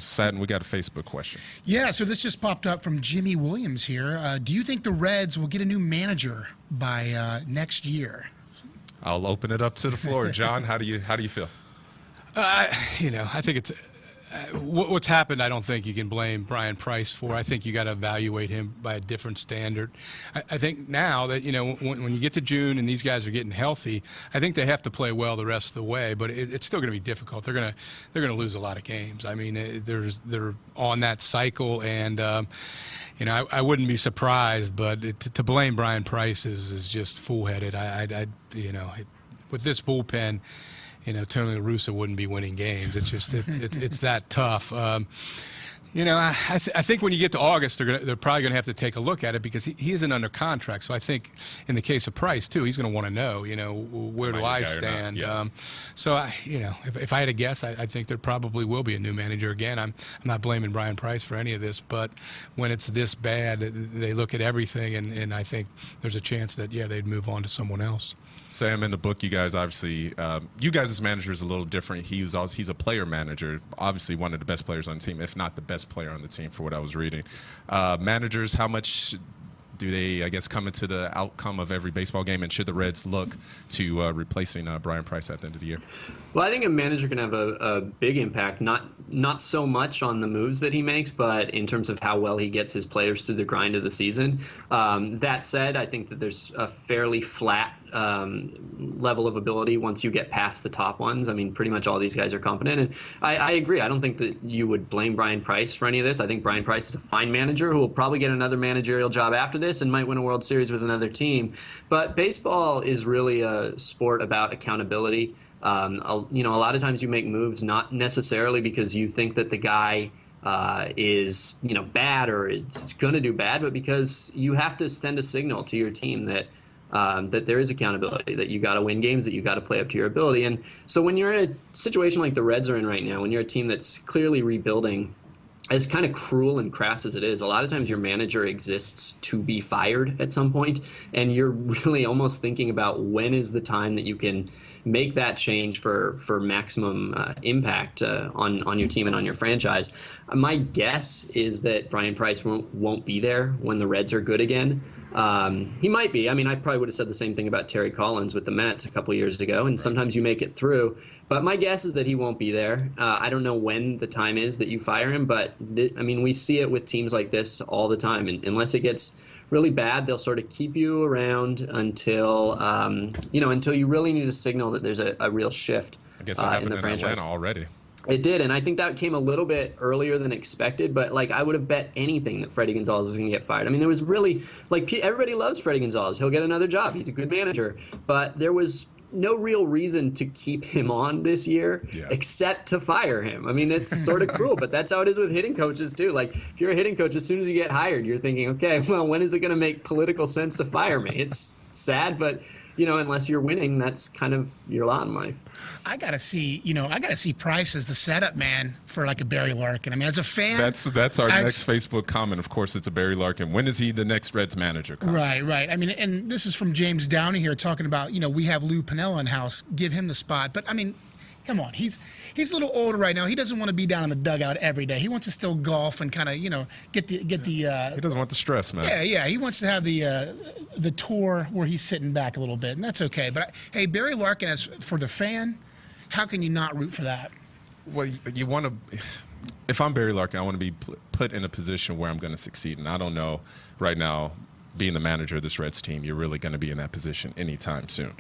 Satin, we got a Facebook question. Yeah, so this just popped up from Jimmy Williams here. Do you think the Reds will get a new manager by next year? I'll open it up to the floor. John, how do you feel? I think it's what's happened. I don't think you can blame Bryan Price for. I think you got to evaluate him by a different standard. I think now that when you get to June and these guys are getting healthy, I think they have to play well the rest of the way. But it's still going to be difficult. They're gonna lose a lot of games. I mean, they're on that cycle, and I wouldn't be surprised. But to blame Bryan Price is just foolheaded. With this bullpen, Tony La Russa wouldn't be winning games. It's just it's that tough. I think when you get to August, they're probably going to have to take a look at it because he isn't under contract. So I think in the case of Price too, he's going to want to know, where do I stand? Yeah. If I had to guess, I think there probably will be a new manager again. I'm not blaming Bryan Price for any of this, but when it's this bad, they look at everything, and I think there's a chance that they'd move on to someone else. Sam, in the book, you guys obviously, you guys as managers are a little different. He's a player manager, obviously one of the best players on the team, if not the best player on the team, for what I was reading. Managers, how much do they, I guess, come into the outcome of every baseball game, and should the Reds look to replacing Bryan Price at the end of the year? Well, I think a manager can have a big impact, not so much on the moves that he makes, but in terms of how well he gets his players through the grind of the season. That said, I think that there's a fairly flat level of ability once you get past the top ones. I mean, pretty much all these guys are competent, and I agree. I don't think that you would blame Bryan Price for any of this. I think Bryan Price is a fine manager who will probably get another managerial job after this and might win a World Series with another team. But baseball is really a sport about accountability. A lot of times you make moves not necessarily because you think that the guy is bad or it's going to do bad, but because you have to send a signal to your team that there is accountability, that you got to win games, that you got to play up to your ability. And so when you're in a situation like the Reds are in right now, when you're a team that's clearly rebuilding, as kind of cruel and crass as it is, a lot of times your manager exists to be fired at some point, and you're really almost thinking about when is the time that you can make that change for maximum impact on your team and on your franchise. My guess is that Bryan Price won't be there when the Reds are good again. He might be. I mean, I probably would have said the same thing about Terry Collins with the Mets a couple years ago, and sometimes you make it through. But my guess is that he won't be there. I don't know when the time is that you fire him, but we see it with teams like this all the time. And unless it gets really bad, they'll sort of keep you around until until you really need a signal that there's a real shift. I guess it happened in the franchise. Atlanta already. It did, and I think that came a little bit earlier than expected, but I would have bet anything that Freddie Gonzalez was going to get fired. I mean, there was really, everybody loves Freddie Gonzalez. He'll get another job. He's a good manager. But there was no real reason to keep him on this year except to fire him. I mean, it's sort of cruel, but that's how it is with hitting coaches too. If you're a hitting coach, as soon as you get hired, you're thinking, okay, well, when is it going to make political sense to fire me? It's sad, but unless you're winning, that's kind of your lot in life. I gotta see Price as the setup man for a Barry Larkin. I mean, as a fan, that's our next Facebook comment. Of course, it's a Barry Larkin. When is he the next Reds manager? Comment. Right. I mean, and this is from James Downey here talking about we have Lou Piniella in house, give him the spot. But I mean, come on, he's a little older right now. He doesn't want to be down in the dugout every day. He wants to still golf and kind of get the. He doesn't want the stress, man. Yeah. He wants to have the tour where he's sitting back a little bit, and that's okay. But hey, Barry Larkin, as for the fan, how can you not root for that? Well, you want to. If I'm Barry Larkin, I want to be put in a position where I'm going to succeed, and I don't know right now, being the manager of this Reds team, you're really going to be in that position anytime soon.